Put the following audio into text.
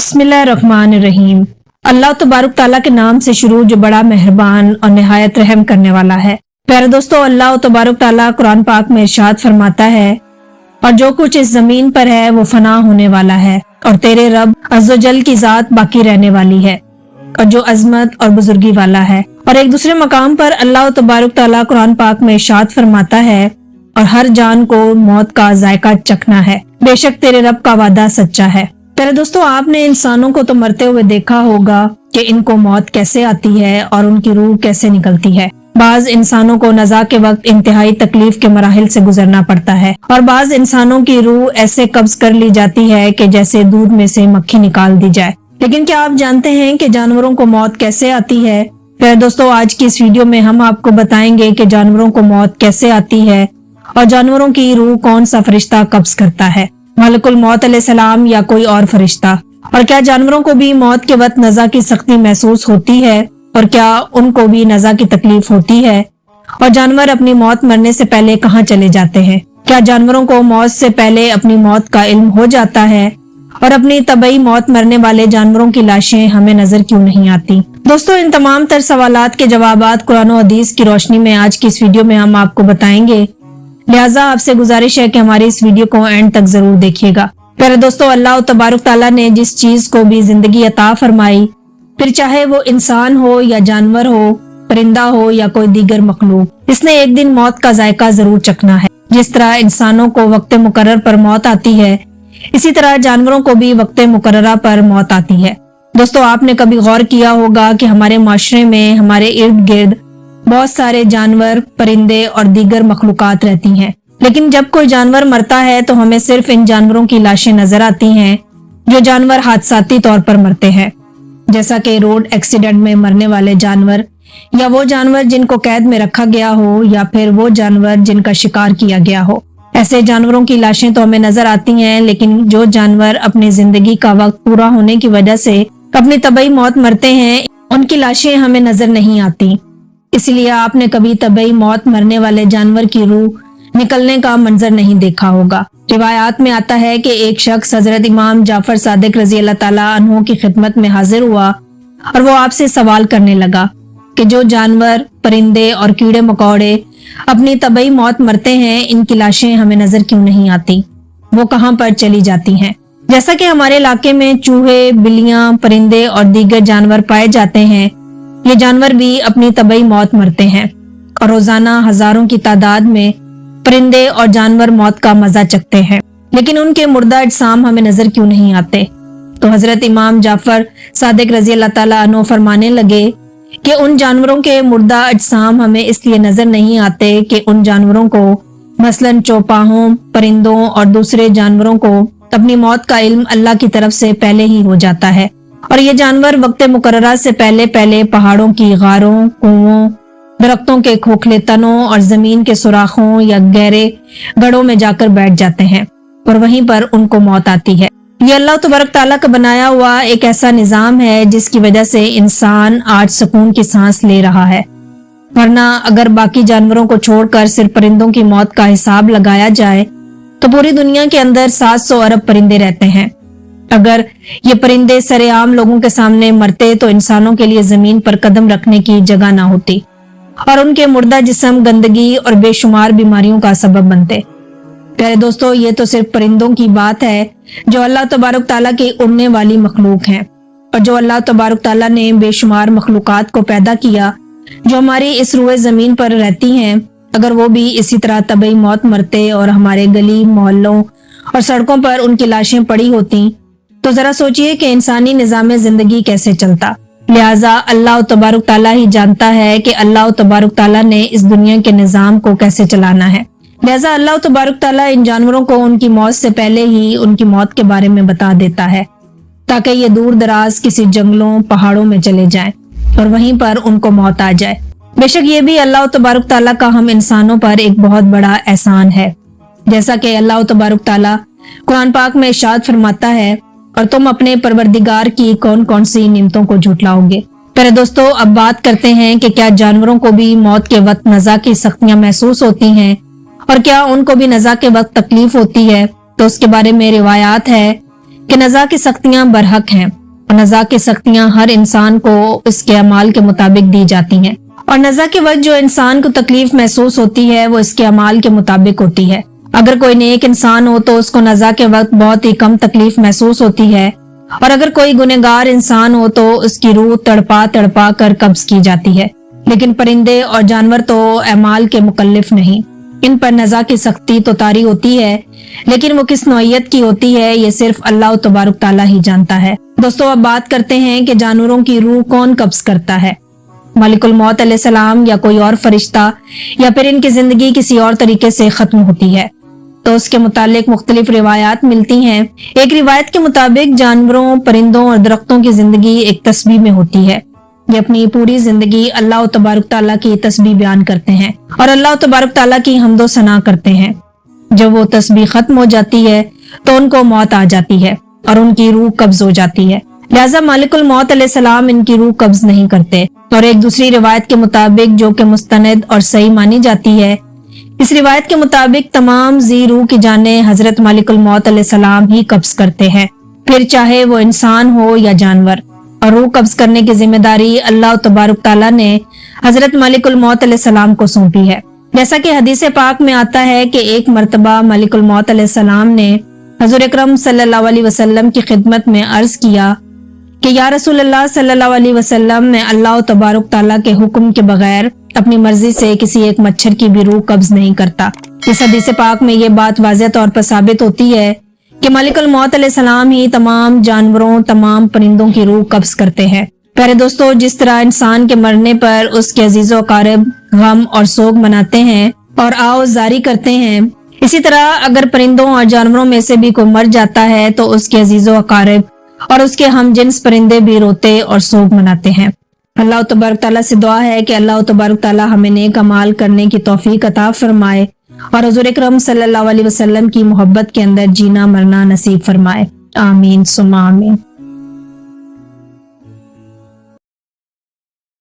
बिस्मिल्लाहिर्रहमानिर्रहीम। अल्लाह तबारक ताला के नाम से शुरू जो बड़ा मेहरबान और निहायत रहम करने वाला है। प्यारे दोस्तों, अल्लाह तबारक ताला कुरान पाक में इरशाद फरमाता है, और जो कुछ इस जमीन पर है वो फना होने वाला है और तेरे रब अज़्ज़ोजल की जात बाकी रहने वाली है और जो अजमत और बुजुर्गी वाला है। और एक दूसरे मकाम पर अल्लाह तबारक ताला कुरान पाक में इरशाद फरमाता है, और हर जान को मौत का जायका चखना है, बेशक तेरे रब का वादा सच्चा है। प्यारे दोस्तों, आपने इंसानों को तो मरते हुए देखा होगा कि इनको मौत कैसे आती है और उनकी रूह कैसे निकलती है। बाज इंसानों को नज़ा के वक्त इंतहाई तकलीफ के मराहिल से गुजरना पड़ता है और बाज इंसानों की रूह ऐसे कब्ज कर ली जाती है कि जैसे दूध में से मक्खी निकाल दी जाए। लेकिन क्या आप जानते हैं कि जानवरों को मौत कैसे आती है? प्यारे दोस्तों, आज की इस वीडियो में हम आपको बताएंगे कि जानवरों को मौत कैसे आती है और जानवरों की रूह कौन सा फरिश्ता कब्ज करता है, मलकुल मौत अलैहिस्सलाम या कोई और फरिश्ता। और क्या जानवरों को भी मौत के वक्त नज़ा की सख्ती महसूस होती है और क्या उनको भी नज़ा की तकलीफ होती है? और जानवर अपनी मौत मरने से पहले कहाँ चले जाते हैं? क्या जानवरों को मौत से पहले अपनी मौत का इल्म हो जाता है? और अपनी तबई मौत मरने वाले जानवरों की लाशें हमें नजर क्यों नहीं आती? दोस्तों, इन तमाम तर सवालात के जवाबात कुरान और हदीस की रोशनी में आज की इस वीडियो में हम आपको बताएंगे। लिहाजा आपसे गुजारिश है कि हमारी इस वीडियो को एंड तक जरूर देखिएगा। प्यारे दोस्तों, अल्लाह तबारक ताला ने जिस चीज को भी जिंदगी अता फरमाई, फिर चाहे वो इंसान हो या जानवर हो, परिंदा हो या कोई दीगर मखलूक, इसने एक दिन मौत का जायका जरूर चखना है। जिस तरह इंसानों को वक्त मुकर्रर पर मौत आती है, इसी तरह जानवरों को भी वक्त मुकर्ररा पर मौत आती है। दोस्तों, आपने कभी गौर किया होगा कि हमारे माशरे में हमारे इर्द गिर्द बहुत सारे जानवर, परिंदे और दीगर मखलूकात रहती हैं, लेकिन जब कोई जानवर मरता है तो हमें सिर्फ इन जानवरों की लाशें नजर आती हैं जो जानवर हादसाती तौर पर मरते हैं, जैसा कि रोड एक्सीडेंट में मरने वाले जानवर या वो जानवर जिनको कैद में रखा गया हो या फिर वो जानवर जिनका शिकार किया गया हो। ऐसे जानवरों की लाशें तो हमें नजर आती हैं, लेकिन जो जानवर अपनी जिंदगी का वक्त पूरा होने की वजह से अपनी तबई मौत मरते हैं, उनकी लाशें हमें नजर नहीं आती। इसलिए आपने कभी तबई मौत मरने वाले जानवर की रूह निकलने का मंजर नहीं देखा होगा। रिवायात में आता है कि एक शख्स हजरत इमाम जाफर सादिक रजी अल्लाह ताला अन्हु की खिदमत में हाजिर हुआ और वो आपसे सवाल करने लगा कि जो जानवर, परिंदे और कीड़े मकोड़े अपनी तबई मौत मरते हैं, इनकी लाशें हमें नजर क्यों नहीं आती? वो कहाँ पर चली जाती हैं? जैसा कि हमारे इलाके में चूहे, बिल्लियां, परिंदे और दीगर जानवर पाए जाते हैं, ये जानवर भी अपनी तबई मौत मरते हैं और रोजाना हजारों की तादाद में परिंदे और जानवर मौत का मजा चखते हैं, लेकिन उनके मुर्दा अजसाम हमें नजर क्यों नहीं आते? तो हजरत इमाम जाफर सादिक रजी अल्लाह ताला अन्हु फरमाने लगे कि उन जानवरों के मुर्दा अजसाम हमें इसलिए नजर नहीं आते कि उन जानवरों को, मसलन चौपाहों, परिंदों और दूसरे जानवरों को अपनी मौत का इल्म अल्लाह की तरफ से पहले ही हो जाता है और ये जानवर वक्त मुकर्ररा से पहले पहले पहाड़ों की गारों, कुओं, दरख्तों के खोखले तनों और जमीन के सुराखों या गहरे गढ़ों में जाकर बैठ जाते हैं और वहीं पर उनको मौत आती है। ये अल्लाह तबारक ताला का बनाया हुआ एक ऐसा निजाम है जिसकी वजह से इंसान आज सुकून की सांस ले रहा है, वरना अगर बाकी जानवरों को छोड़कर सिर्फ परिंदों की मौत का हिसाब लगाया जाए तो पूरी दुनिया के अंदर 700 अरब परिंदे रहते हैं। अगर ये परिंदे सरेआम लोगों के सामने मरते तो इंसानों के लिए जमीन पर कदम रखने की जगह ना होती और उनके मुर्दा जिस्म गंदगी और बेशुमार बीमारियों का सबब बनते। प्यारे दोस्तों, ये तो सिर्फ परिंदों की बात है जो अल्लाह तबारक ताला की उड़ने वाली मखलूक हैं और जो अल्लाह तबारक ताला ने बेशुमार मखलूकात को पैदा किया जो हमारी इस रुए जमीन पर रहती हैं, अगर वो भी इसी तरह तबई मौत मरते और हमारे गली मोहल्लों और सड़कों पर उनकी लाशें पड़ी होती तो जरा सोचिए कि इंसानी निजाम जिंदगी कैसे चलता। लिहाजा अल्लाह तबारक ताला ही जानता है कि अल्लाह तबारक ताला ने इस दुनिया के निजाम को कैसे चलाना है। लिहाजा अल्लाह तबारक ताला इन जानवरों को उनकी मौत से पहले ही उनकी मौत के बारे में बता देता है ताकि ये दूर दराज किसी जंगलों, पहाड़ों में चले जाएं और वहीं पर उनको मौत आ जाए। बेशक ये भी अल्लाह तबारक ताला का हम इंसानों पर एक बहुत बड़ा एहसान है, जैसा कि अल्लाह तबारक ताला कुरान पाक में इरशाद फरमाता है, और तुम अपने परवरदिगार की कौन कौन सी नियमतों को झुटलाओगे। प्यारे दोस्तों, अब बात करते हैं कि क्या जानवरों को भी मौत के वक्त नज़ा की सख्तियां महसूस होती हैं और क्या उनको भी नज़ा के वक्त तकलीफ होती है। तो उसके बारे में रिवायात है کہ نزا کی سختیاں برحق ہیں اور نزا کی سختیاں ہر انسان کو اس کے اعمال کے مطابق دی جاتی ہیں، اور نزا کے وقت جو انسان کو تکلیف محسوس ہوتی ہے وہ اس کے اعمال کے مطابق ہوتی ہے۔ اگر کوئی نیک انسان ہو تو اس کو نزا کے وقت بہت ہی کم تکلیف محسوس ہوتی ہے، اور اگر کوئی گنہگار انسان ہو تو اس کی روح تڑپا تڑپا کر قبض کی جاتی ہے۔ لیکن پرندے اور جانور تو اعمال کے مکلف نہیں، ان پر نزا کی سختی تو طاری ہوتی ہے، لیکن وہ کس نوعیت کی ہوتی ہے یہ صرف اللہ تبارک تعالیٰ ہی جانتا ہے۔ دوستو اب بات کرتے ہیں کہ جانوروں کی روح کون قبض کرتا ہے، ملک الموت علیہ السلام یا کوئی اور فرشتہ، یا پھر ان کی زندگی کسی اور طریقے سے ختم ہوتی ہے؟ تو اس کے متعلق مختلف روایات ملتی ہیں۔ ایک روایت کے مطابق جانوروں، پرندوں اور درختوں کی زندگی ایک تسبیح میں ہوتی ہے۔ یہ اپنی پوری زندگی اللہ تبارک تعالیٰ کی تسبیح بیان کرتے ہیں اور اللہ تبارک تعالیٰ کی حمد و ثنا کرتے ہیں۔ جب وہ تسبیح ختم ہو جاتی ہے تو ان کو موت آ جاتی ہے اور ان کی روح قبض ہو جاتی ہے، لہذا مالک الموت علیہ السلام ان کی روح قبض نہیں کرتے۔ اور ایک دوسری روایت کے مطابق جو کہ مستند اور صحیح مانی جاتی ہے، اس روایت کے مطابق تمام ذی روح کی جانیں حضرت مالک الموت علیہ السلام ہی قبض کرتے ہیں، پھر چاہے وہ انسان ہو یا جانور، اور روح قبض کرنے کی ذمہ داری اللہ تبارک تعالیٰ نے حضرت مالک الموت علیہ السلام کو سونپی ہے۔ جیسا کہ حدیث پاک میں آتا ہے کہ ایک مرتبہ مالک الموت علیہ السلام نے حضور اکرم صلی اللہ علیہ وسلم کی خدمت میں عرض کیا کہ یا رسول اللہ صلی اللہ علیہ وسلم، میں اللہ تبارک تعالیٰ کے حکم کے بغیر اپنی مرضی سے کسی ایک مچھر کی بھی روح قبض نہیں کرتا۔ اس حدیث پاک میں یہ بات واضح طور پر ثابت ہوتی ہے کہ مالک الموت علیہ السلام ہی تمام جانوروں، تمام پرندوں کی روح قبض کرتے ہیں۔ پیارے دوستو، جس طرح انسان کے مرنے پر اس کے عزیز و اقارب غم اور سوگ مناتے ہیں اور آؤ زاری کرتے ہیں، اسی طرح اگر پرندوں اور جانوروں میں سے بھی کوئی مر جاتا ہے تو اس کے عزیز و اقارب اور اس کے ہم جنس پرندے بھی روتے اور سوگ مناتے ہیں۔ اللہ تبارک تعالیٰ سے دعا ہے کہ اللہ تبارک تعالیٰ ہمیں نیک اعمال کرنے کی توفیق عطا فرمائے اور حضور اکرم صلی اللہ علیہ وسلم کی محبت کے اندر جینا مرنا نصیب فرمائے۔ آمین ثم آمین۔